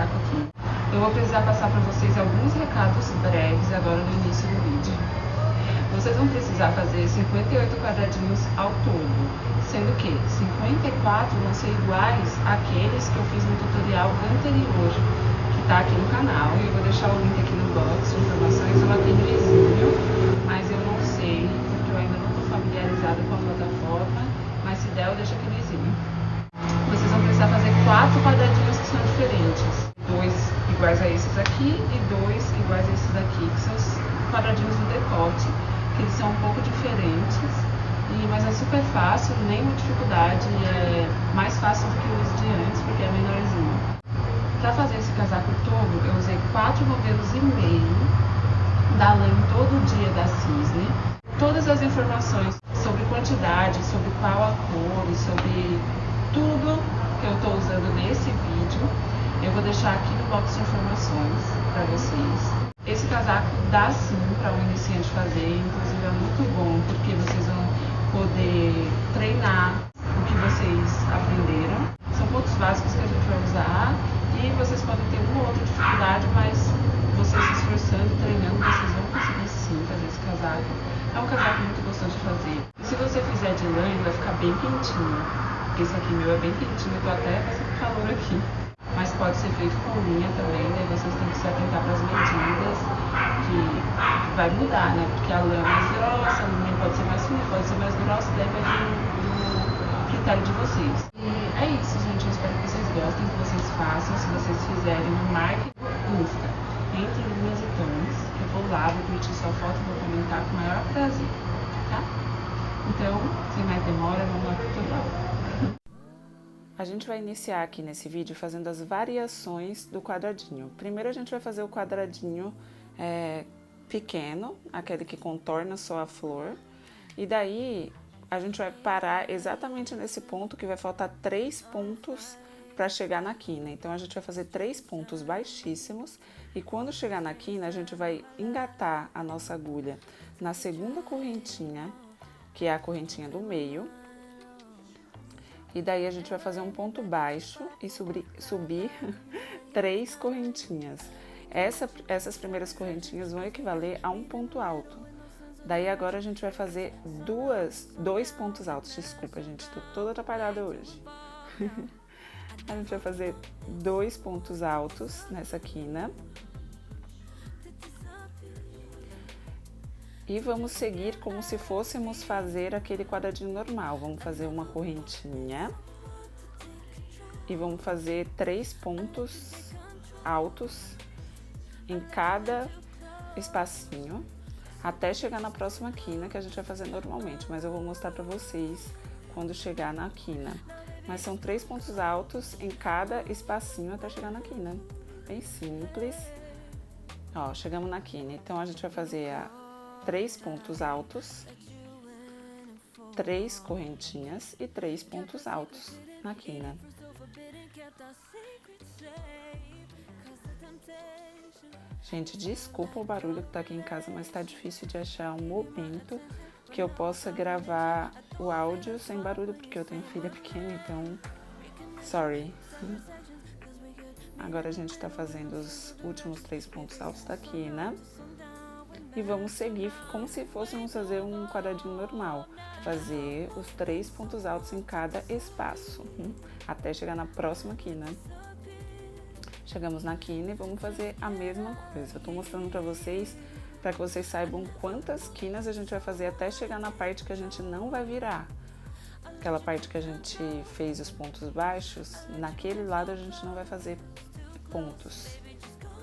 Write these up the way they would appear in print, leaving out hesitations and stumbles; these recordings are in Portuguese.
casaco aqui. Eu vou precisar passar para vocês alguns recados breves agora no início do vídeo. Vocês vão precisar fazer 58 quadradinhos ao todo, sendo que 54 vão ser iguais àqueles que eu fiz no tutorial anterior, que está aqui no canal. Eu vou deixar o link aqui no box de informações. Ela tem lisinho, mas eu não sei, porque eu ainda não estou familiarizada com a plataforma, mas se der eu deixo aqui lisinho. Vocês vão precisar fazer 4 quadradinhos que são diferentes, 2 iguais a esses aqui e 2 iguais a esses daqui, que são os quadradinhos do decote. Eles são um pouco diferentes, mas é super fácil, nenhuma dificuldade, é mais fácil do que os de antes, porque é menorzinho. Para fazer esse casaco todo, eu usei 4,5 novelos da lã todo dia da Cisne. Todas as informações sobre quantidade, sobre qual a cor e sobre tudo que eu estou usando nesse vídeo, eu vou deixar aqui no box de informações para vocês. Esse casaco dá sim para um iniciante fazer, inclusive é muito bom porque vocês vão poder treinar o que vocês aprenderam. São pontos básicos que a gente vai usar e vocês podem ter uma ou outra dificuldade, mas vocês se esforçando, treinando, vocês vão conseguir sim fazer esse casaco. É um casaco muito gostoso de fazer. E se você fizer de lã, ele vai ficar bem quentinho. Esse aqui meu é bem quentinho, eu tô até passando calor aqui. Mas pode ser feito com linha também, daí vocês têm que se atentar para as medidas, que vai mudar, né? Porque a lã é mais grossa, a linha pode ser mais fina, pode ser mais grossa, depende do critério de vocês. E é isso, gente, eu espero que vocês gostem, que vocês façam. Se vocês fizerem, me marquem no Insta, entre linhas e tons, que eu vou lá, vou curtir sua foto e vou comentar com o maior prazer, tá? Então, sem mais demora, vamos lá pro tutorial. A gente vai iniciar aqui nesse vídeo fazendo as variações do quadradinho. Primeiro a gente vai fazer o quadradinho pequeno, aquele que contorna só a flor. E daí a gente vai parar exatamente nesse ponto, que vai faltar 3 pontos para chegar na quina. Então a gente vai fazer 3 pontos baixíssimos e quando chegar na quina a gente vai engatar a nossa agulha na segunda correntinha, que é a correntinha do meio. E daí a gente vai fazer um ponto baixo e subir 3 correntinhas. Essas primeiras correntinhas vão equivaler a um ponto alto. Daí agora a gente vai fazer 2 pontos altos. Desculpa, gente, tô toda atrapalhada hoje. A gente vai fazer 2 pontos altos nessa quina. E vamos seguir como se fôssemos fazer aquele quadradinho normal. Vamos fazer uma correntinha e vamos fazer 3 pontos altos em cada espacinho, até chegar na próxima quina, que a gente vai fazer normalmente, mas eu vou mostrar pra vocês quando chegar na quina. Mas são 3 pontos altos em cada espacinho até chegar na quina. Bem simples. Ó, chegamos na quina, então a gente vai fazer 3 pontos altos, 3 correntinhas e 3 pontos altos na quina. Gente, desculpa o barulho que tá aqui em casa, mas tá difícil de achar um momento que eu possa gravar o áudio sem barulho, porque eu tenho filha pequena, então, sorry. Agora a gente tá fazendo os últimos 3 pontos altos da quina. E vamos seguir como se fôssemos fazer um quadradinho normal. Fazer os 3 pontos altos em cada espaço, até chegar na próxima quina. Chegamos na quina e vamos fazer a mesma coisa. Eu tô mostrando pra vocês, para que vocês saibam quantas quinas a gente vai fazer até chegar na parte que a gente não vai virar. Aquela parte que a gente fez os pontos baixos, naquele lado a gente não vai fazer pontos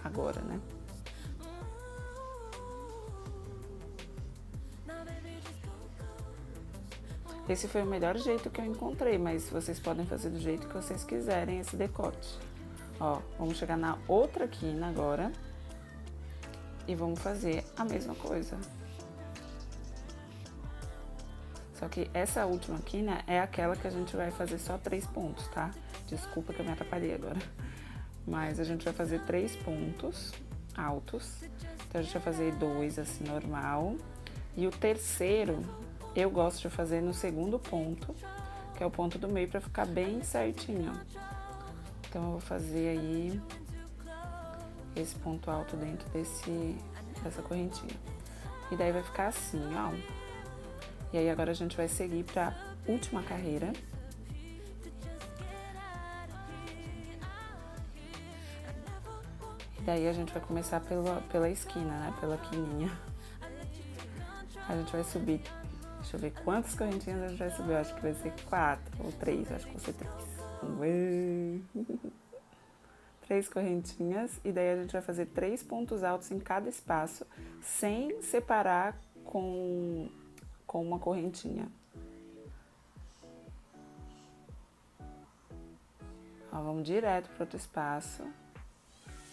agora, né? Esse foi o melhor jeito que eu encontrei, mas vocês podem fazer do jeito que vocês quiserem esse decote. Ó, vamos chegar na outra quina agora e vamos fazer a mesma coisa. Só que essa última quina é aquela que a gente vai fazer só 3 pontos, tá? Desculpa que eu me atrapalhei agora. Mas a gente vai fazer 3 pontos altos. Então a gente vai fazer 2 assim normal. E o terceiro eu gosto de fazer no segundo ponto, que é o ponto do meio, para ficar bem certinho. Então eu vou fazer aí esse ponto alto dentro dessa correntinha. E daí vai ficar assim, ó. E aí agora a gente vai seguir para a última carreira. E daí a gente vai começar pela esquina, né? Pela quininha. A gente vai subir. Deixa eu ver quantas correntinhas a gente vai subir. Eu acho que vai ser 4 ou 3. Acho que vai ser 3. Vamos ver. 3 correntinhas. E daí a gente vai fazer 3 pontos altos em cada espaço, sem separar com uma correntinha. Ó, vamos direto para outro espaço.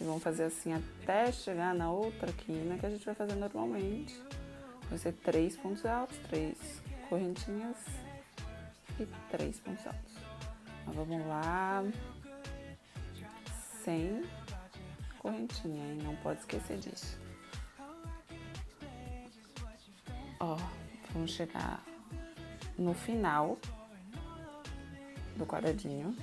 E vamos fazer assim até chegar na outra quina que a gente vai fazer normalmente. Vai ser 3 pontos altos, 3 correntinhas e 3 pontos altos. Então, vamos lá. Sem correntinha, hein? Não pode esquecer disso. Ó, vamos chegar no final do quadradinho.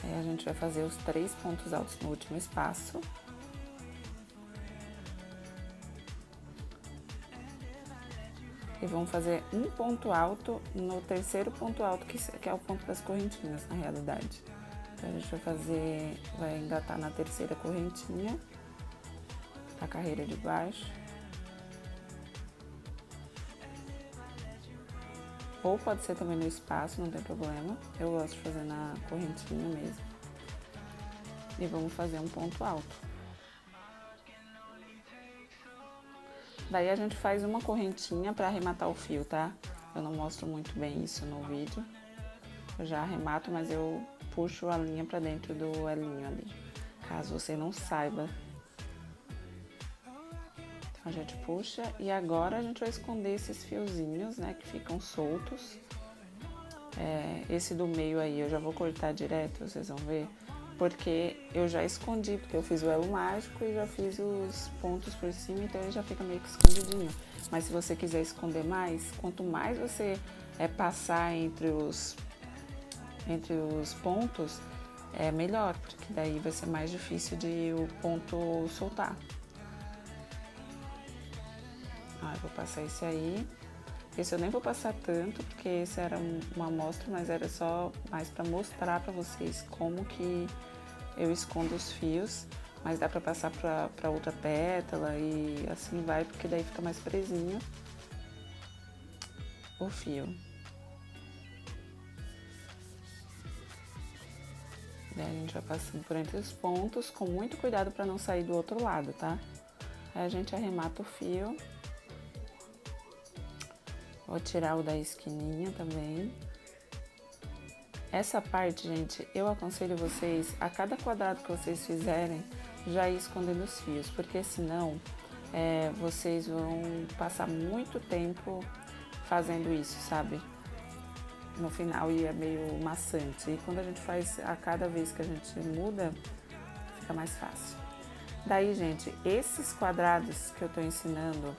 Aí a gente vai fazer os 3 pontos altos no último espaço. E vamos fazer um ponto alto no terceiro ponto alto, que é o ponto das correntinhas, na realidade. Então a gente vai engatar na terceira correntinha, a carreira de baixo. Ou pode ser também no espaço, não tem problema. Eu gosto de fazer na correntinha mesmo. E vamos fazer um ponto alto. Daí a gente faz uma correntinha para arrematar o fio, tá? Eu não mostro muito bem isso no vídeo. Eu já arremato, mas eu puxo a linha para dentro do elinho ali, caso você não saiba. Então a gente puxa e agora a gente vai esconder esses fiozinhos, né, que ficam soltos. Esse do meio aí eu já vou cortar direto, vocês vão ver. Porque eu já escondi, porque eu fiz o elo mágico e já fiz os pontos por cima, então ele já fica meio que escondidinho. Mas se você quiser esconder mais, quanto mais você passar entre os pontos, é melhor, porque daí vai ser mais difícil de o ponto soltar. Eu vou passar esse aí. Esse eu nem vou passar tanto, porque esse era uma amostra, mas era só mais para mostrar para vocês como que eu escondo os fios, mas dá para passar para outra pétala e assim vai, porque daí fica mais presinho o fio. Daí a gente vai passando por entre os pontos, com muito cuidado para não sair do outro lado, tá? Aí a gente arremata o fio. Vou tirar o da esquininha também. Essa parte, gente, eu aconselho vocês, a cada quadrado que vocês fizerem, já ir escondendo os fios, porque senão vocês vão passar muito tempo fazendo isso, sabe? No final e é meio maçante. E quando a gente faz a cada vez que a gente muda, fica mais fácil. Daí, gente, esses quadrados que eu tô ensinando,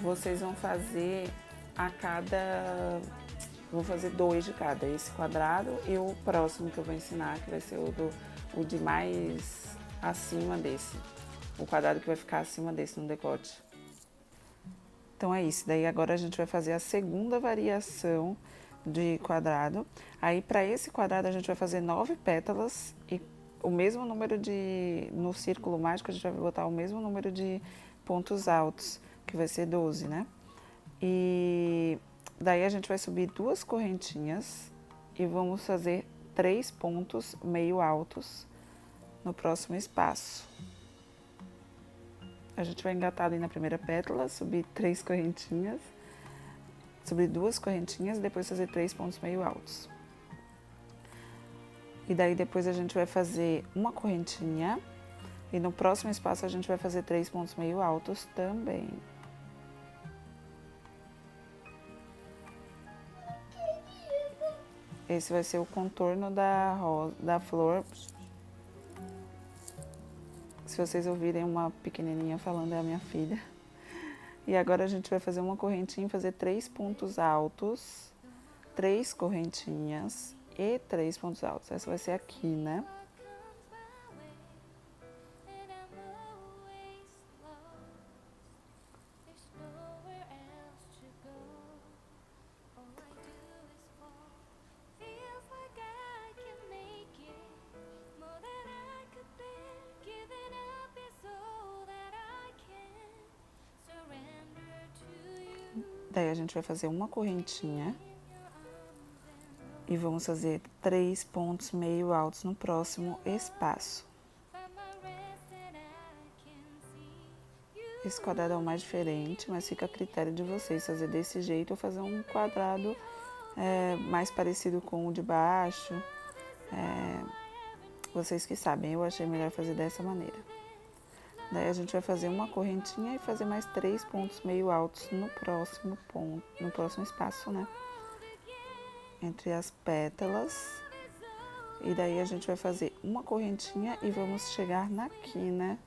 vocês vão fazer a cada... Vou fazer 2 de cada, esse quadrado e o próximo que eu vou ensinar, que vai ser o de mais acima desse. O quadrado que vai ficar acima desse no decote. Então é isso, daí agora a gente vai fazer a segunda variação de quadrado. Aí para esse quadrado a gente vai fazer 9 pétalas e o mesmo número no círculo mágico a gente vai botar o mesmo número de pontos altos, que vai ser 12, né? E daí a gente vai subir 2 correntinhas e vamos fazer 3 pontos meio altos no próximo espaço. A gente vai engatar ali na primeira pétala, subir 3 correntinhas, subir 2 correntinhas e depois fazer 3 pontos meio altos. E daí depois a gente vai fazer uma correntinha e no próximo espaço a gente vai fazer 3 pontos meio altos também. Esse vai ser o contorno da flor. Se vocês ouvirem uma pequenininha falando, é a minha filha. E agora a gente vai fazer uma correntinha e fazer 3 pontos altos. 3 correntinhas e 3 pontos altos. Essa vai ser aqui, né? Daí a gente vai fazer uma correntinha e vamos fazer 3 pontos meio altos no próximo espaço. Esse quadrado é o mais diferente, mas fica a critério de vocês fazer desse jeito ou fazer um quadrado mais parecido com o de baixo. Vocês que sabem, eu achei melhor fazer dessa maneira. Daí a gente vai fazer uma correntinha e fazer mais 3 pontos meio altos no próximo ponto, no próximo espaço, né? Entre as pétalas. E daí a gente vai fazer uma correntinha e vamos chegar na quina,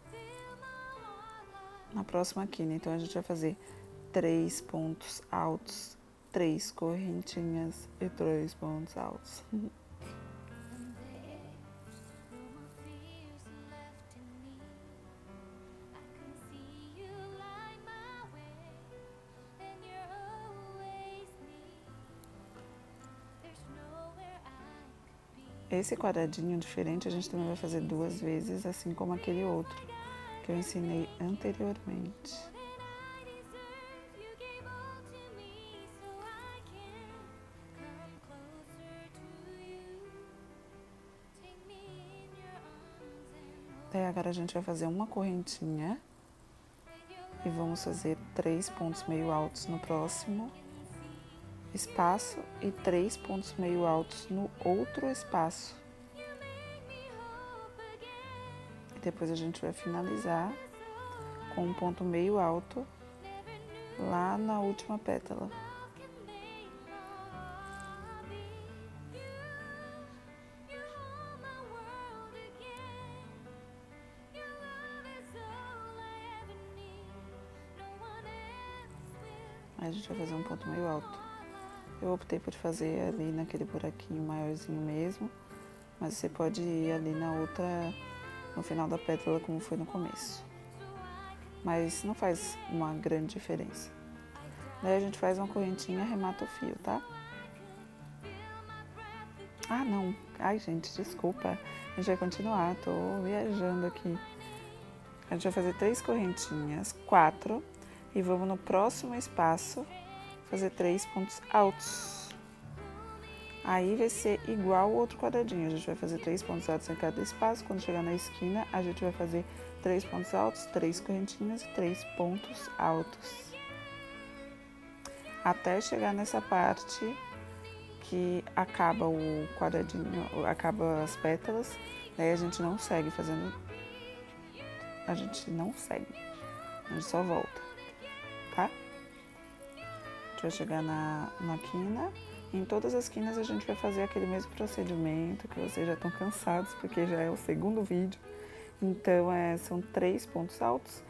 na próxima quina. Então a gente vai fazer 3 pontos altos, 3 correntinhas e 3 pontos altos. Esse quadradinho diferente a gente também vai fazer 2 vezes, assim como aquele outro que eu ensinei anteriormente. Daí agora a gente vai fazer uma correntinha e vamos fazer 3 pontos meio altos no próximo espaço e 3 pontos meio altos no outro espaço. E depois a gente vai finalizar com um ponto meio alto lá na última pétala. Aí a gente vai fazer um ponto meio alto. Eu optei por fazer ali naquele buraquinho maiorzinho mesmo, mas você pode ir ali na outra, no final da pétala, como foi no começo. Mas não faz uma grande diferença. Daí a gente faz uma correntinha, arremata o fio, tá? Ah, não. Ai, gente, desculpa. A gente vai continuar, tô viajando aqui. A gente vai fazer 3 correntinhas, 4, e vamos no próximo espaço fazer 3 pontos altos. Aí vai ser igual o outro quadradinho. A gente vai fazer 3 pontos altos em cada espaço. Quando chegar na esquina, a gente vai fazer 3 pontos altos, 3 correntinhas e 3 pontos altos. Até chegar nessa parte que acaba o quadradinho, acaba as pétalas. Daí a gente não segue fazendo. A gente não segue. A gente só volta, tá? Vai chegar na quina. Em todas as quinas a gente vai fazer aquele mesmo procedimento que vocês já estão cansados, porque já é o segundo vídeo. Então, são 3 pontos altos,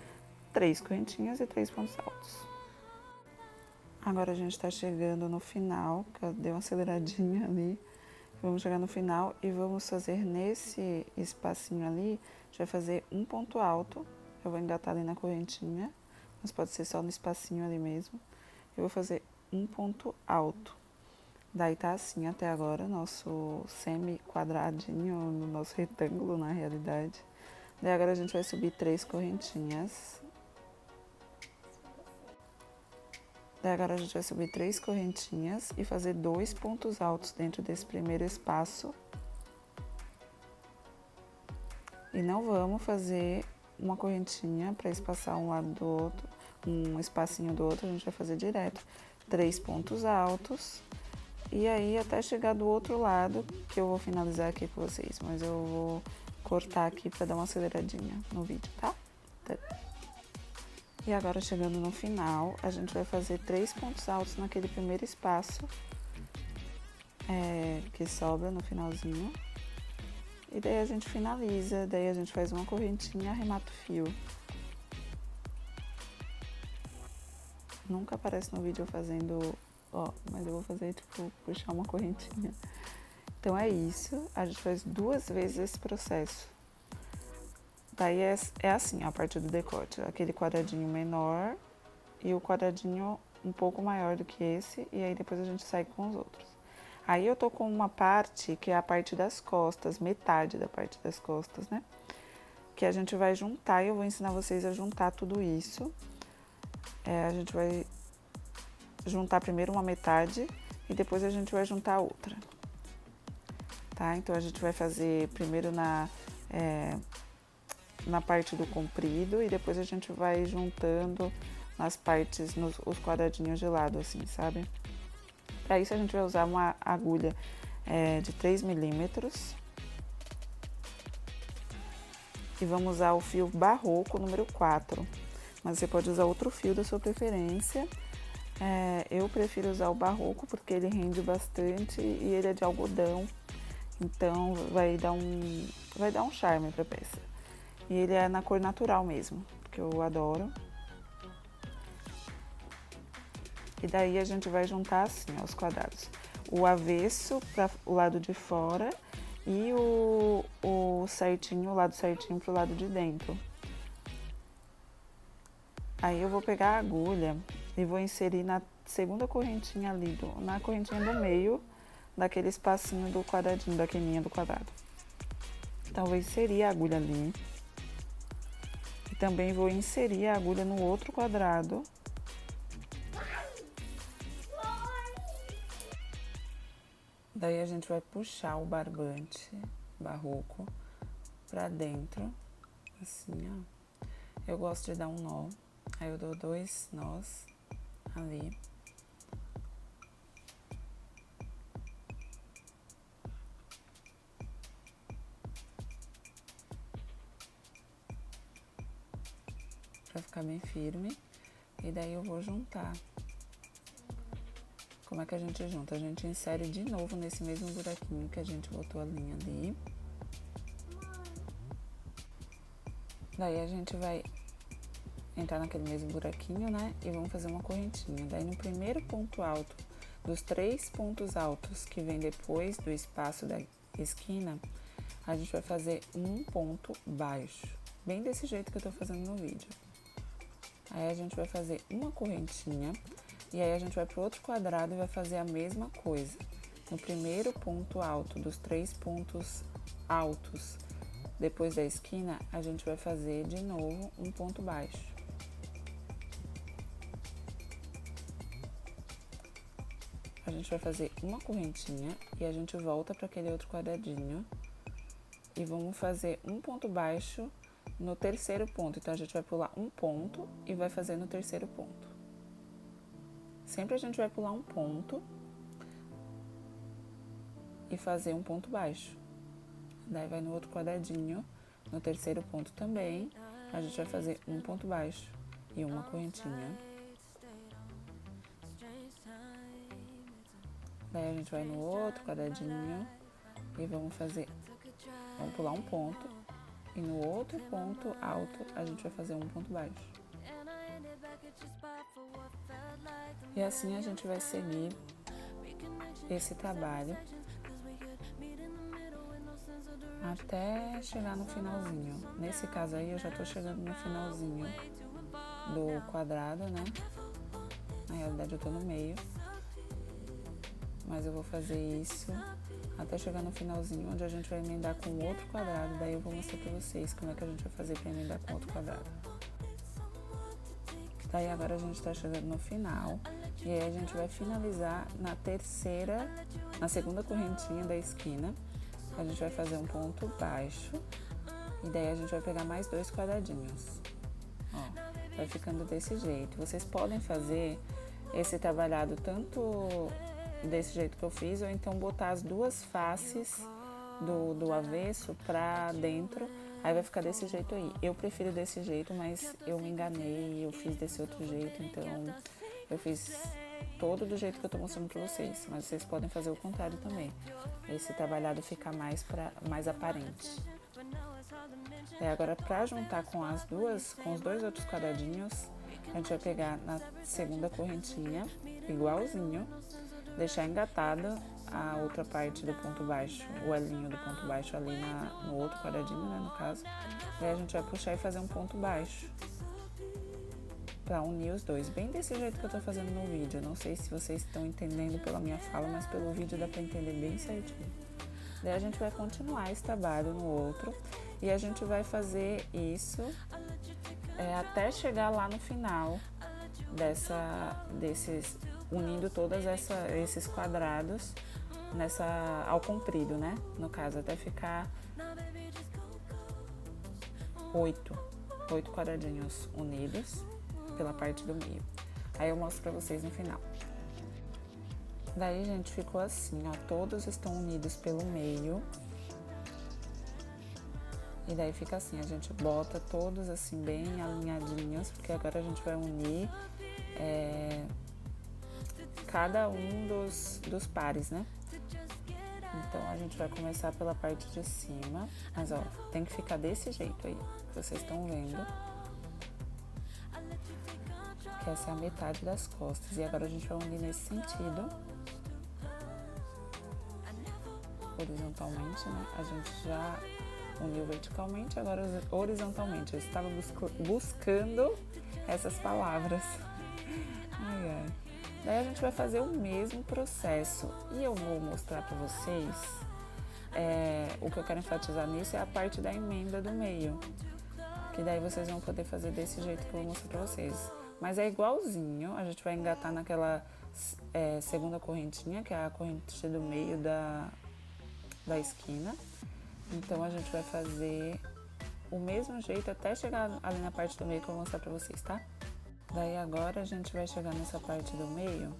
3 correntinhas e 3 pontos altos. Agora a gente está chegando no final, que eu dei uma aceleradinha ali. Vamos chegar no final e vamos fazer nesse espacinho ali, a gente vai fazer um ponto alto. Eu vou engatar ali na correntinha, mas pode ser só no espacinho ali mesmo. Eu vou fazer um ponto alto. Daí tá assim até agora, nosso semi-quadradinho, no nosso retângulo na realidade. Daí agora a gente vai subir 3 correntinhas. Daí agora a gente vai subir 3 correntinhas e fazer 2 pontos altos dentro desse primeiro espaço. E não vamos fazer uma correntinha para espaçar um lado do outro, um espacinho do outro, a gente vai fazer direto 3 pontos altos e aí até chegar do outro lado, que eu vou finalizar aqui com vocês, mas eu vou cortar aqui para dar uma aceleradinha no vídeo, tá? E agora chegando no final, a gente vai fazer 3 pontos altos naquele primeiro espaço que sobra no finalzinho. E daí a gente finaliza, daí a gente faz uma correntinha, arremata o fio. Nunca aparece no vídeo fazendo ó, mas eu vou fazer, tipo, puxar uma correntinha. Então é isso, a gente faz 2 vezes esse processo. Daí é assim, a parte do decote, aquele quadradinho menor e o quadradinho um pouco maior do que esse, e aí depois a gente segue com os outros. Aí eu tô com uma parte que é a parte das costas, metade da parte das costas, né? Que a gente vai juntar, e eu vou ensinar vocês a juntar tudo isso. A gente vai juntar primeiro uma metade e depois a gente vai juntar a outra. Tá? Então a gente vai fazer primeiro na parte do comprido e depois a gente vai juntando nas partes, os quadradinhos de lado, assim, sabe? Para isso a gente vai usar uma agulha de 3 milímetros e vamos usar o fio barroco número 4, mas você pode usar outro fio da sua preferência. Eu prefiro usar o barroco porque ele rende bastante e ele é de algodão, então vai dar um charme para a peça. E ele é na cor natural mesmo, que eu adoro. E daí a gente vai juntar assim, ó, os quadrados. O avesso para o lado de fora e o certinho, o lado certinho para o lado de dentro. Aí eu vou pegar a agulha e vou inserir na segunda correntinha ali, na correntinha do meio daquele espacinho do quadradinho, da quininha do quadrado. Então eu vou inserir a agulha ali. E também vou inserir a agulha no outro quadrado. Daí a gente vai puxar o barbante barroco pra dentro, assim, ó. Eu gosto de dar um nó, aí eu dou 2 nós ali. Pra ficar bem firme. E daí eu vou juntar. Como é que a gente junta? A gente insere de novo nesse mesmo buraquinho que a gente botou a linha ali. Daí a gente vai entrar naquele mesmo buraquinho, né? E vamos fazer uma correntinha. Daí no primeiro ponto alto, dos 3 pontos altos que vem depois do espaço da esquina, a gente vai fazer um ponto baixo. Bem desse jeito que eu tô fazendo no vídeo. Aí a gente vai fazer uma correntinha. E aí a gente vai pro outro quadrado e vai fazer a mesma coisa. No primeiro ponto alto, dos 3 pontos altos, depois da esquina, a gente vai fazer de novo um ponto baixo. A gente vai fazer uma correntinha e a gente volta para aquele outro quadradinho. E vamos fazer um ponto baixo no terceiro ponto. Então a gente vai pular um ponto e vai fazer no terceiro ponto. Sempre a gente vai pular um ponto e fazer um ponto baixo. Daí vai no outro quadradinho, no terceiro ponto também, a gente vai fazer um ponto baixo e uma correntinha. Daí a gente vai no outro quadradinho e vamos pular um ponto e no outro ponto alto a gente vai fazer um ponto baixo. E assim a gente vai seguir esse trabalho até chegar no finalzinho. Nesse caso aí eu já tô chegando no finalzinho do quadrado, né? Na realidade eu tô no meio. Mas eu vou fazer isso até chegar no finalzinho, onde a gente vai emendar com outro quadrado. Daí eu vou mostrar pra vocês como é que a gente vai fazer pra emendar com outro quadrado. Daí agora a gente tá chegando no final. E aí a gente vai finalizar na segunda correntinha da esquina. A gente vai fazer um ponto baixo. E daí a gente vai pegar mais 2 quadradinhos. Ó, vai ficando desse jeito. Vocês podem fazer esse trabalhado tanto desse jeito que eu fiz, ou então botar as 2 faces do avesso pra dentro. Aí vai ficar desse jeito aí. Eu prefiro desse jeito, mas eu me enganei, eu fiz desse outro jeito, então eu fiz todo do jeito que eu tô mostrando pra vocês. Mas vocês podem fazer o contrário também. Esse trabalhado fica mais aparente. Agora pra juntar com os 2 outros quadradinhos, A gente vai pegar na segunda correntinha, igualzinho, deixar engatada a outra parte do ponto baixo, o elinho do ponto baixo ali no outro quadradinho, né, no caso. Daí a gente vai puxar e fazer um ponto baixo pra unir os dois, bem desse jeito que eu tô fazendo no vídeo. Não sei se vocês estão entendendo pela minha fala, mas pelo vídeo dá pra entender bem certinho. Daí a gente vai continuar esse trabalho no outro e a gente vai fazer isso até chegar lá no final unindo todos esses quadrados ao comprido, né? No caso, até ficar 8 quadradinhos unidos pela parte do meio. Aí eu mostro pra vocês no final. Daí, gente, ficou assim, ó, todos estão unidos pelo meio. E daí fica assim, a gente bota todos assim bem alinhadinhos, porque agora a gente vai unir cada um dos pares, né? Então a gente vai começar pela parte de cima, mas ó, tem que ficar desse jeito aí, que vocês estão vendo. Que essa é a metade das costas. E agora a gente vai unir nesse sentido. Horizontalmente, né? A gente já uniu verticalmente, agora horizontalmente. Eu estava buscando essas palavras. Ai, ai. Daí a gente vai fazer o mesmo processo. E eu vou mostrar para vocês, o que eu quero enfatizar nisso é a parte da emenda do meio. Que daí vocês vão poder fazer desse jeito que eu vou mostrar para vocês. Mas é igualzinho, a gente vai engatar naquela segunda correntinha, que é a corrente do meio da esquina. Então a gente vai fazer o mesmo jeito até chegar ali na parte do meio que eu vou mostrar pra vocês, tá? Daí agora a gente vai chegar nessa parte do meio,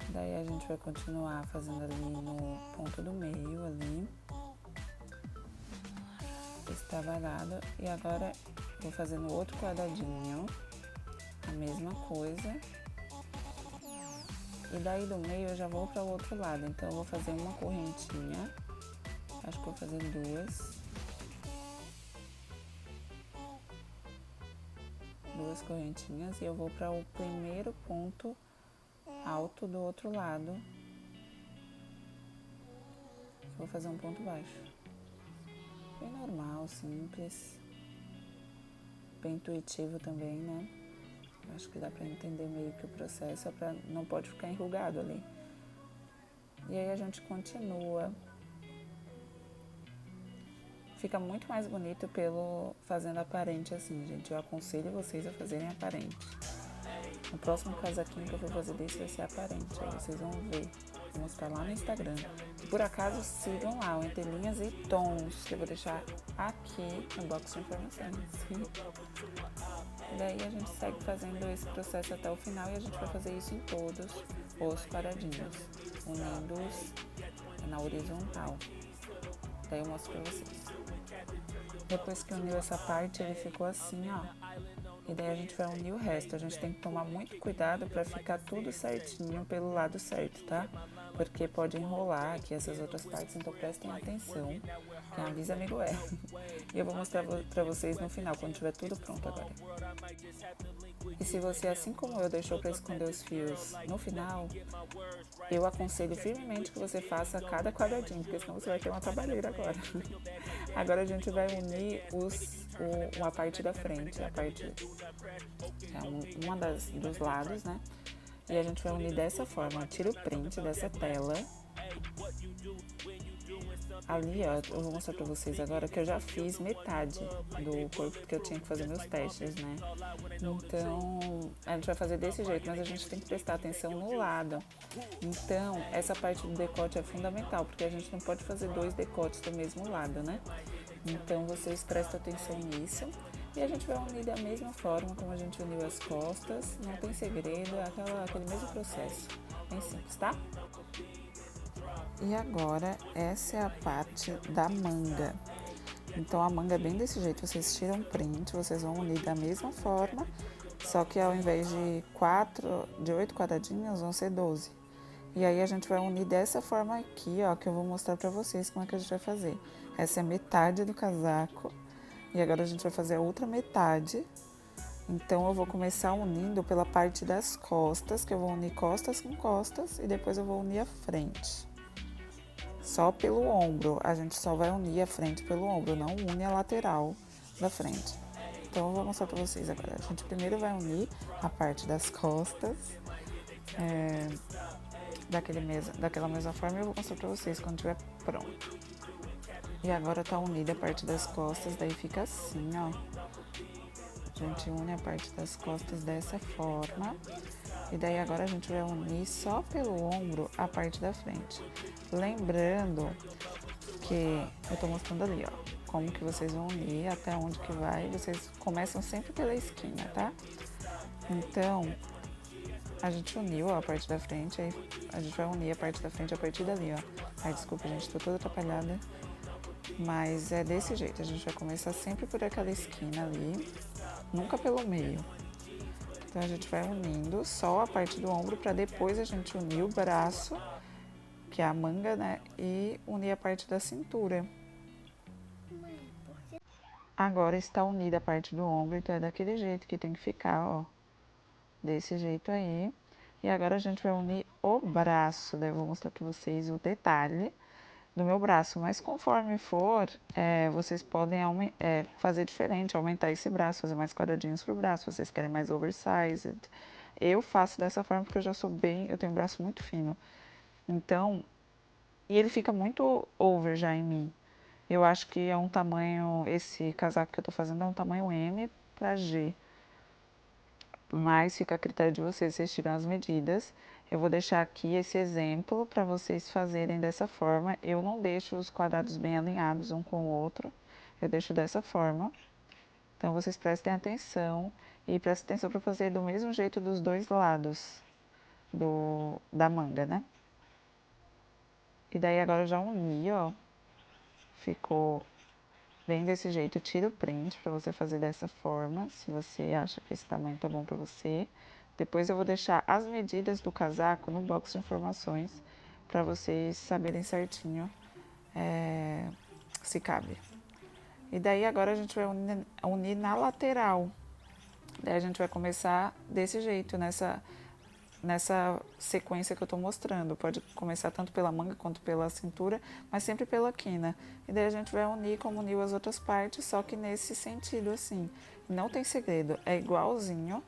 daí a gente vai continuar fazendo ali no ponto do meio ali, esse trabalhado, e agora vou fazer no outro quadradinho a mesma coisa. E daí do meio eu já vou para o outro lado, então eu vou fazer uma correntinha, acho que vou fazer duas correntinhas, e eu vou para o primeiro ponto alto do outro lado. Vou fazer um ponto baixo, bem normal, simples, bem intuitivo também, né? Acho que dá pra entender meio que o processo, não pode ficar enrugado ali. E aí a gente continua. Fica muito mais bonito fazendo aparente assim, gente. Eu aconselho vocês a fazerem aparente. No próximo casaquinho que eu vou fazer desse vai ser aparente. Aí vocês vão ver. Vou mostrar lá no Instagram. E por acaso sigam lá o Entre Linhas e Tons, que eu vou deixar aqui no box de informações. Daí a gente segue fazendo esse processo até o final e a gente vai fazer isso em todos os quadradinhos, unindo-os na horizontal. Daí eu mostro pra vocês. Depois que uniu essa parte, ele ficou assim, ó. E daí a gente vai unir o resto. A gente tem que tomar muito cuidado para ficar tudo certinho pelo lado certo, tá? Porque pode enrolar aqui essas outras partes, então prestem atenção. Quem avisa, amigo é. E eu vou mostrar pra vocês no final, quando tiver tudo pronto agora. E se você, assim como eu, deixou para esconder os fios no final, eu aconselho firmemente que você faça cada quadradinho, porque senão você vai ter uma trabalheira agora. Agora a gente vai unir a parte da frente, a parte dos lados, né? E a gente vai unir dessa forma. Tira o print dessa tela. Ali, ó, eu vou mostrar pra vocês agora que eu já fiz metade do corpo, porque eu tinha que fazer meus testes, né? Então, a gente vai fazer desse jeito, mas a gente tem que prestar atenção no lado. Então, essa parte do decote é fundamental, porque a gente não pode fazer 2 decotes do mesmo lado, né? Então, vocês prestem atenção nisso. E a gente vai unir da mesma forma como a gente uniu as costas. Não tem segredo, é aquele mesmo processo. Bem simples, tá? E agora, essa é a parte da manga. Então, a manga é bem desse jeito. Vocês tiram um print, vocês vão unir da mesma forma. Só que ao invés de 8 quadradinhos, vão ser 12. E aí, a gente vai unir dessa forma aqui, ó, que eu vou mostrar pra vocês como é que a gente vai fazer. Essa é metade do casaco. E agora a gente vai fazer a outra metade Então, eu vou começar unindo pela parte das costas, que eu vou unir costas com costas e depois eu vou unir a frente. Só pelo ombro, a gente só vai unir a frente pelo ombro, não une a lateral da frente. Então, eu vou mostrar pra vocês agora. A gente primeiro vai unir a parte das costas, daquela mesma forma, eu vou mostrar pra vocês quando estiver pronto. E agora tá unida a parte das costas, daí fica assim, ó. A gente une a parte das costas dessa forma. E daí agora a gente vai unir só pelo ombro a parte da frente. Lembrando que eu tô mostrando ali, ó, como que vocês vão unir, até onde que vai. Vocês começam sempre pela esquina, tá? Então, a gente uniu, ó, a parte da frente, aí a gente vai unir a parte da frente a partir dali, ó. Ai, desculpa, gente, tô toda atrapalhada. Mas é desse jeito, a gente vai começar sempre por aquela esquina ali, nunca pelo meio. Então, a gente vai unindo só a parte do ombro para depois a gente unir o braço, que é a manga, né? E unir a parte da cintura. Agora está unida a parte do ombro, então é daquele jeito que tem que ficar, ó. Desse jeito aí. E agora a gente vai unir o braço, daí eu vou mostrar para vocês o detalhe do meu braço, mas conforme for, vocês podem fazer diferente, aumentar esse braço, fazer mais quadradinhos pro braço, se vocês querem mais oversized. Eu faço dessa forma porque eu tenho um braço muito fino. Então, e ele fica muito over já em mim. Eu acho que é um tamanho, esse casaco que eu tô fazendo é um tamanho M para G. Mas fica a critério de vocês tiram as medidas. Eu vou deixar aqui esse exemplo para vocês fazerem dessa forma. Eu não deixo os quadrados bem alinhados um com o outro, eu deixo dessa forma. Então, vocês prestem atenção e prestem atenção para fazer do mesmo jeito dos dois lados da manga, né? E daí agora eu já uni, ó, ficou bem desse jeito. Tira o print para você fazer dessa forma, se você acha que esse tamanho tá bom para você. Depois eu vou deixar as medidas do casaco no box de informações para vocês saberem certinho se cabe. E daí agora a gente vai unir na lateral. Daí a gente vai começar desse jeito, nessa sequência que eu tô mostrando. Pode começar tanto pela manga quanto pela cintura, mas sempre pela quina. E daí a gente vai unir como uniu as outras partes, só que nesse sentido assim. Não tem segredo, é igualzinho,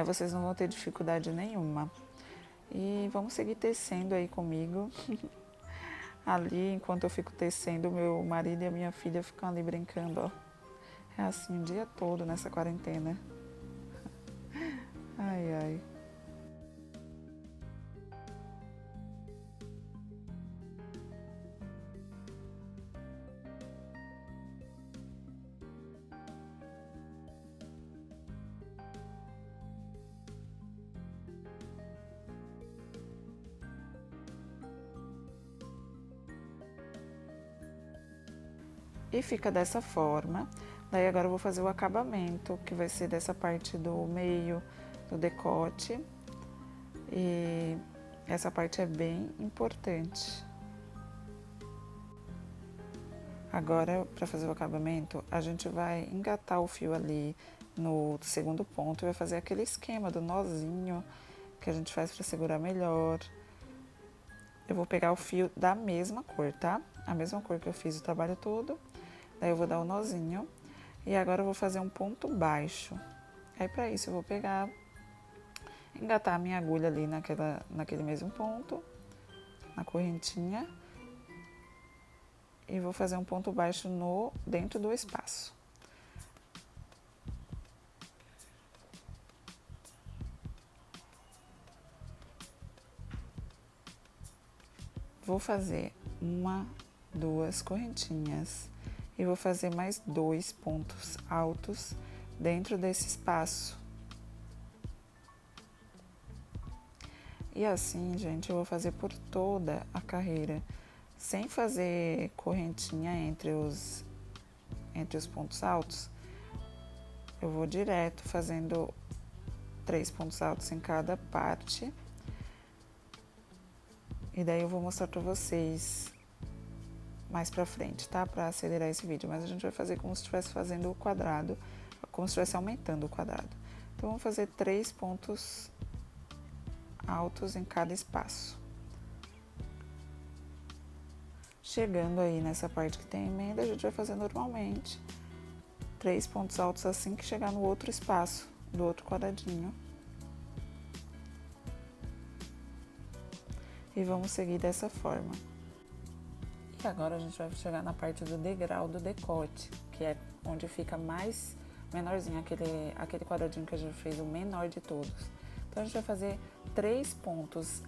vocês não vão ter dificuldade nenhuma. E vamos seguir tecendo aí comigo. Ali, enquanto eu fico tecendo, meu marido e a minha filha ficam ali brincando, ó. É assim o dia todo nessa quarentena. Ai, ai. E fica dessa forma. Daí agora eu vou fazer o acabamento, que vai ser dessa parte do meio, do decote. E essa parte é bem importante. Agora, para fazer o acabamento, a gente vai engatar o fio ali no segundo ponto e vai fazer aquele esquema do nozinho que a gente faz para segurar melhor. Eu vou pegar o fio da mesma cor, tá? A mesma cor que eu fiz o trabalho todo. Daí eu vou dar o nozinho e agora eu vou fazer um ponto baixo. Aí para isso eu vou engatar a minha agulha ali naquele mesmo ponto, na correntinha, e vou fazer um ponto baixo dentro do espaço. Vou fazer 1, 2 correntinhas. E vou fazer mais 2 pontos altos dentro desse espaço. E assim, gente, eu vou fazer por toda a carreira, sem fazer correntinha entre os pontos altos. Eu vou direto fazendo 3 pontos altos em cada parte. E daí eu vou mostrar pra vocês mais pra frente, tá? Pra acelerar esse vídeo. Mas a gente vai fazer como se estivesse fazendo o quadrado, como se estivesse aumentando o quadrado. Então, vamos fazer 3 pontos altos em cada espaço. Chegando aí nessa parte que tem emenda, a gente vai fazer normalmente 3 pontos altos assim que chegar no outro espaço, do outro quadradinho. E vamos seguir dessa forma. E agora a gente vai chegar na parte do degrau do decote, que é onde fica mais menorzinho, aquele quadradinho que a gente fez, o menor de todos. Então, a gente vai fazer 3 pontos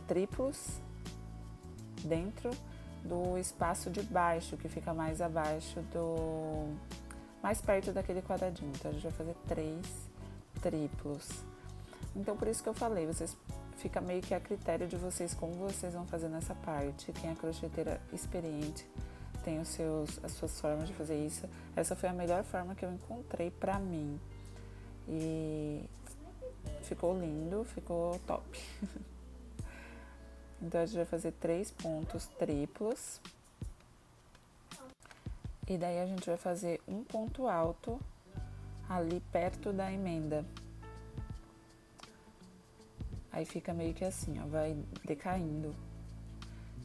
triplos dentro do espaço de baixo, que fica mais abaixo mais perto daquele quadradinho. Então, a gente vai fazer 3 triplos. Então, por isso que eu falei, fica meio que a critério de vocês como vocês vão fazer nessa parte. Quem é crocheteira experiente tem as suas formas de fazer isso. Essa foi a melhor forma que eu encontrei pra mim. E ficou lindo, ficou top. Então, a gente vai fazer 3 pontos triplos. E daí, a gente vai fazer um ponto alto ali perto da emenda. Aí fica meio que assim, ó, vai decaindo.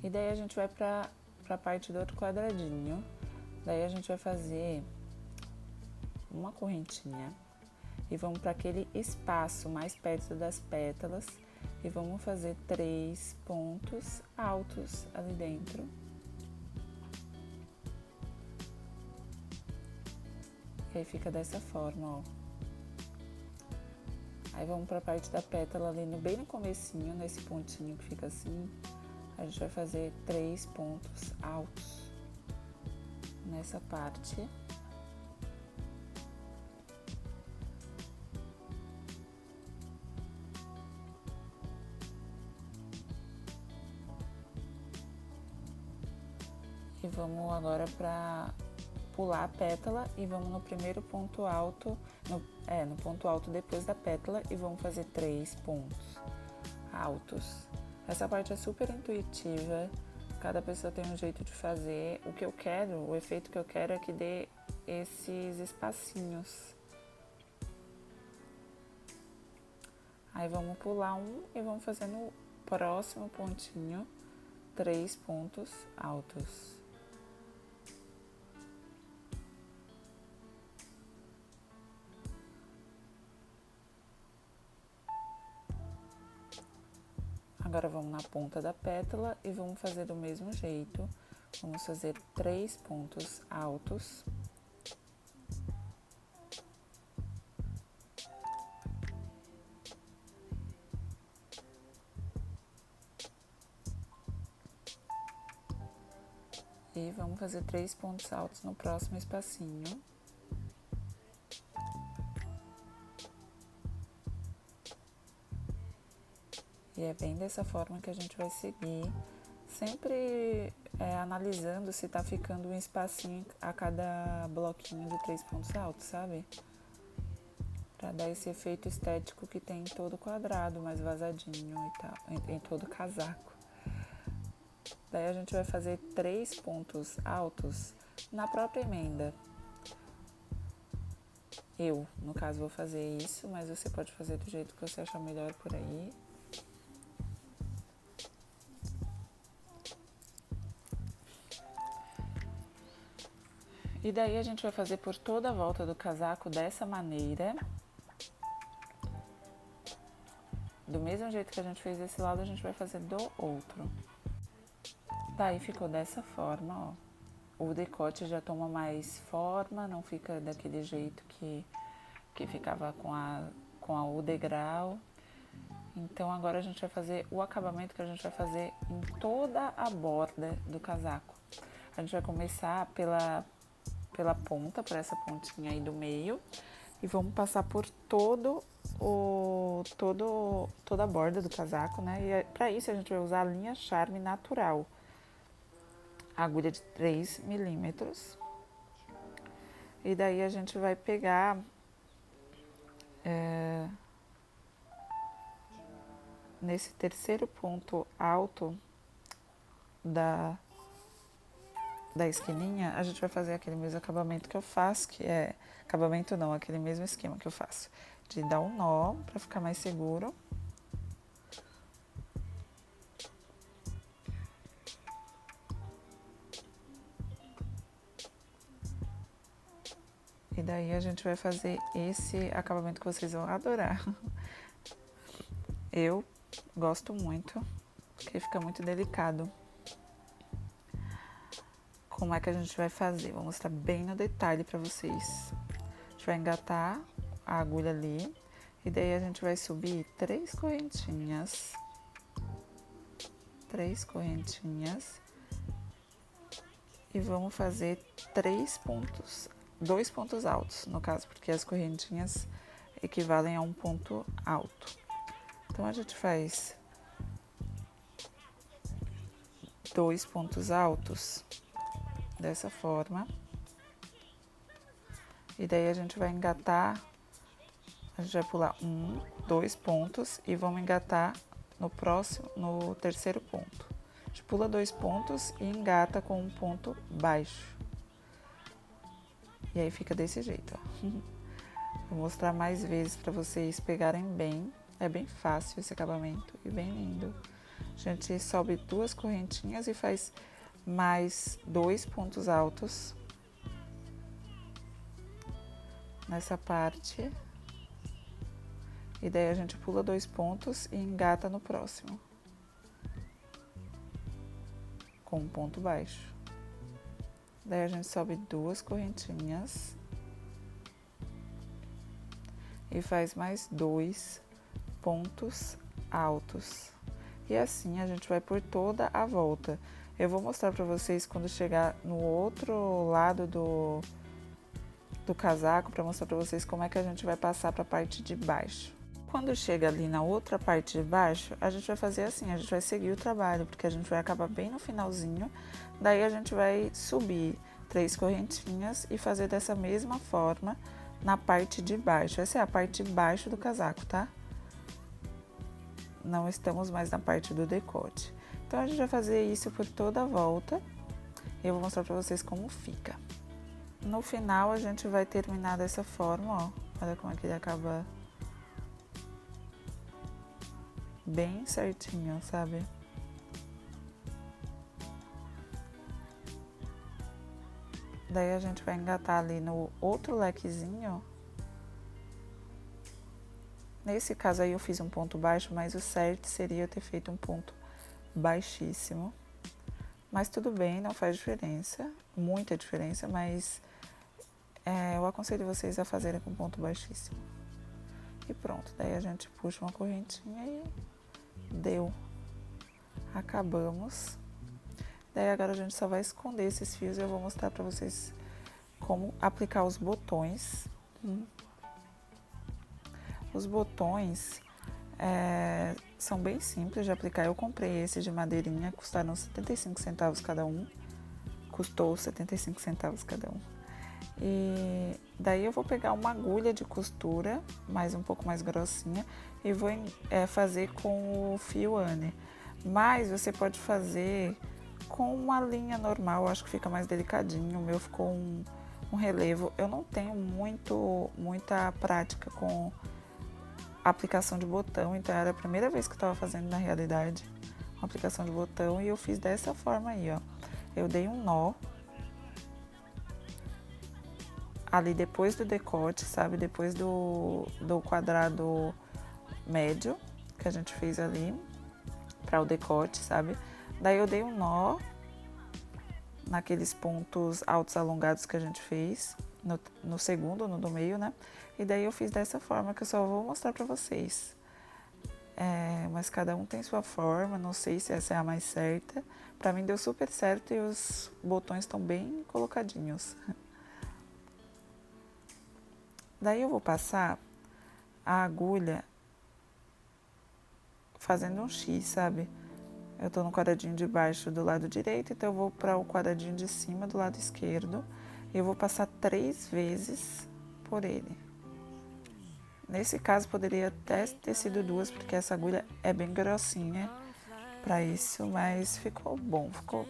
E daí, a gente vai pra parte do outro quadradinho. Daí, a gente vai fazer uma correntinha. E vamos para aquele espaço mais perto das pétalas. E vamos fazer 3 pontos altos ali dentro. E aí fica dessa forma, ó. Aí vamos para a parte da pétala ali bem no comecinho, nesse pontinho que fica assim. A gente vai fazer 3 pontos altos nessa parte. E vamos agora para pular a pétala e vamos no primeiro ponto alto, no ponto alto depois da pétala, e vamos fazer 3 pontos altos. Essa parte é super intuitiva, cada pessoa tem um jeito de fazer. O que eu quero, o efeito que eu quero é que dê esses espacinhos. Aí vamos pular um e vamos fazer no próximo pontinho 3 pontos altos. Agora vamos na ponta da pétala e vamos fazer do mesmo jeito. Vamos fazer 3 pontos altos. E vamos fazer 3 pontos altos no próximo espacinho. E é bem dessa forma que a gente vai seguir, sempre analisando se tá ficando um espacinho a cada bloquinho de 3 pontos altos, sabe? Pra dar esse efeito estético que tem em todo quadrado, mais vazadinho e tal, em todo casaco. Daí a gente vai fazer 3 pontos altos na própria emenda. Eu, no caso, vou fazer isso, mas você pode fazer do jeito que você achar melhor por aí. E daí a gente vai fazer por toda a volta do casaco dessa maneira. Do mesmo jeito que a gente fez desse lado, a gente vai fazer do outro. Daí ficou dessa forma, ó. O decote já toma mais forma, não fica daquele jeito que ficava com o degrau. Então, agora a gente vai fazer o acabamento que a gente vai fazer em toda a borda do casaco. A gente vai começar pela ponta, por essa pontinha aí do meio, e vamos passar por toda a borda do casaco, né? E para isso a gente vai usar a linha Charme natural, agulha de 3 milímetros. E daí a gente vai pegar nesse terceiro ponto alto da esquininha, a gente vai fazer aquele mesmo acabamento que eu faço, que é... Acabamento não, aquele mesmo esquema que eu faço. De dar um nó pra ficar mais seguro. E daí a gente vai fazer esse acabamento que vocês vão adorar. Eu gosto muito, porque fica muito delicado. Como é que a gente vai fazer? Vou mostrar bem no detalhe pra vocês. A gente vai engatar a agulha ali. E daí a gente vai subir 3 correntinhas. 3 correntinhas. E vamos fazer 3 pontos, 2 pontos altos, no caso, porque as correntinhas equivalem a um ponto alto. Então, a gente faz 2 pontos altos, dessa forma. E daí, a gente vai engatar, a gente vai pular 1, 2 pontos e vamos engatar no próximo, no terceiro ponto. A gente pula 2 pontos e engata com um ponto baixo. E aí fica desse jeito, ó. Vou mostrar mais vezes para vocês pegarem bem. É bem fácil esse acabamento e bem lindo. A gente sobe 2 correntinhas e faz mais 2 pontos altos nessa parte. E daí a gente pula 2 pontos e engata no próximo com um ponto baixo. Daí a gente sobe 2 correntinhas e faz mais 2 pontos altos. E assim a gente vai por toda a volta. Eu vou mostrar para vocês quando chegar no outro lado do casaco, para mostrar para vocês como é que a gente vai passar para a parte de baixo. Quando chega ali na outra parte de baixo, a gente vai fazer assim, a gente vai seguir o trabalho, porque a gente vai acabar bem no finalzinho. Daí a gente vai subir 3 correntinhas e fazer dessa mesma forma na parte de baixo. Essa é a parte de baixo do casaco, tá? Não estamos mais na parte do decote. Então, a gente vai fazer isso por toda a volta. E eu vou mostrar pra vocês como fica. No final, a gente vai terminar dessa forma, ó. Olha como é que ele acaba bem certinho, sabe? Daí, a gente vai engatar ali no outro lequezinho. Nesse caso aí eu fiz um ponto baixo, mas o certo seria eu ter feito um ponto baixíssimo. Mas tudo bem, não faz diferença, muita diferença, mas eu aconselho vocês a fazerem com ponto baixíssimo. E pronto, daí a gente puxa uma correntinha e deu. Acabamos. Daí agora a gente só vai esconder esses fios e eu vou mostrar pra vocês como aplicar os botões. Os botões são bem simples de aplicar. Eu comprei esse de madeirinha, custaram 75 centavos cada um. Custou 75 centavos cada um. E daí eu vou pegar uma agulha de costura, um pouco mais grossinha, e vou fazer com o fio Anne. Mas você pode fazer com uma linha normal, acho que fica mais delicadinho. O meu ficou um relevo. Eu não tenho muita prática com aplicação de botão, então era a primeira vez que eu estava fazendo na realidade uma aplicação de botão e eu fiz dessa forma aí, ó. Eu dei um nó ali depois do decote, sabe? Depois do quadrado médio que a gente fez ali para o decote, sabe? Daí eu dei um nó naqueles pontos altos alongados que a gente fez no segundo, no do meio, né? E daí eu fiz dessa forma, que eu só vou mostrar pra vocês. Mas cada um tem sua forma, não sei se essa é a mais certa. Pra mim deu super certo e os botões estão bem colocadinhos. Daí eu vou passar a agulha fazendo um X, sabe? Eu tô no quadradinho de baixo do lado direito, então eu vou para o quadradinho de cima do lado esquerdo. E eu vou passar 3 vezes por ele. Nesse caso, poderia até ter sido 2, porque essa agulha é bem grossinha para isso, mas ficou bom, ficou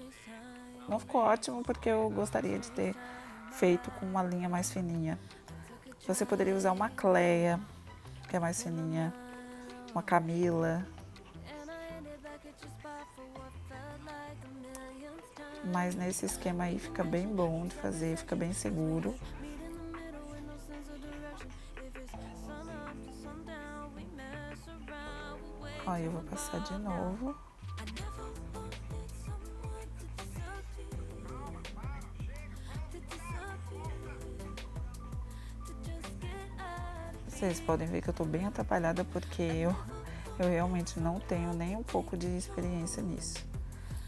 não ficou ótimo porque eu gostaria de ter feito com uma linha mais fininha. Você poderia usar uma Cleia, que é mais fininha, uma Camila. Mas nesse esquema aí fica bem bom de fazer, fica bem seguro. Ó, eu vou passar de novo. Vocês podem ver que eu tô bem atrapalhada porque eu realmente não tenho nem um pouco de experiência nisso.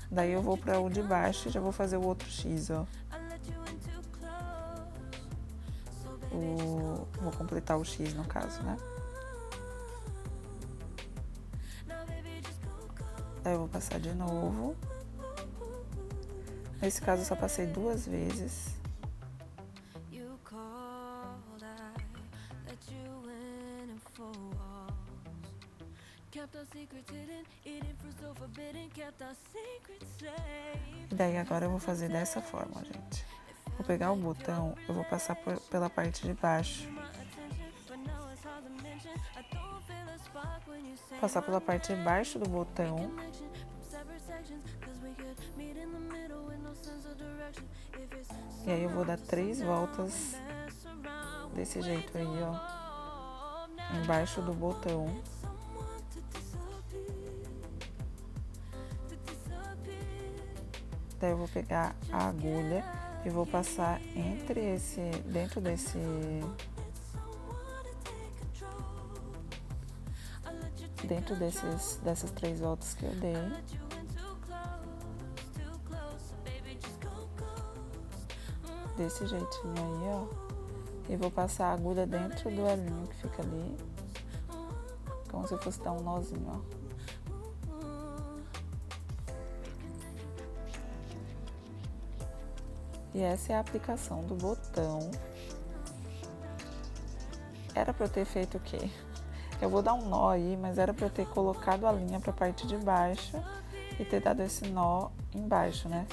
Daí eu vou para o de baixo e já vou fazer o outro X, ó. Vou completar o X no caso, né? Daí eu vou passar de novo. Nesse caso eu só passei 2 vezes. E daí agora eu vou fazer dessa forma, gente. Vou pegar o botão, eu vou passar pela parte de baixo. Passar pela parte de baixo do botão. E aí eu vou dar 3 voltas desse jeito aí, ó. Embaixo do botão. Daí eu vou pegar a agulha e vou passar dentro dessas 3 voltas que eu dei. Desse jeitinho aí, ó. E vou passar a agulha dentro do olhinho que fica ali. Como se fosse dar um nozinho, ó. E essa é a aplicação do botão. Era pra eu ter feito o quê? Eu vou dar um nó aí, mas era pra eu ter colocado a linha pra parte de baixo e ter dado esse nó embaixo, né?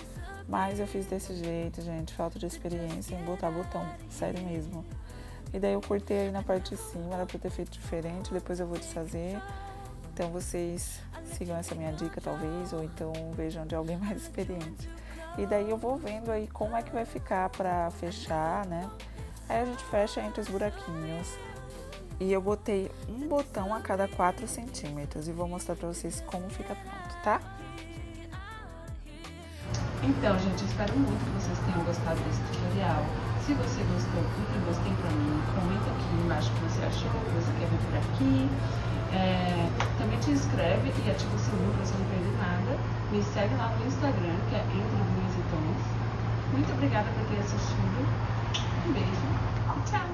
Mas eu fiz desse jeito, gente, falta de experiência em botar botão, sério mesmo. E daí eu cortei aí na parte de cima, era pra eu ter feito diferente, depois eu vou desfazer. Então vocês sigam essa minha dica talvez, ou então vejam de alguém mais experiente. E daí eu vou vendo aí como é que vai ficar pra fechar, né? Aí a gente fecha entre os buraquinhos. E eu botei um botão a cada 4 centímetros e vou mostrar pra vocês como fica pronto, tá? Então, gente, eu espero muito que vocês tenham gostado desse tutorial. Se você gostou, clique em gostei pra mim, comenta aqui embaixo o que você achou, o que você quer ver por aqui. Também te inscreve e ativa o sininho pra você não perder nada. Me segue lá no Instagram, que é Entre Linhas e Tons. Muito obrigada por ter assistido. Um beijo. Tchau!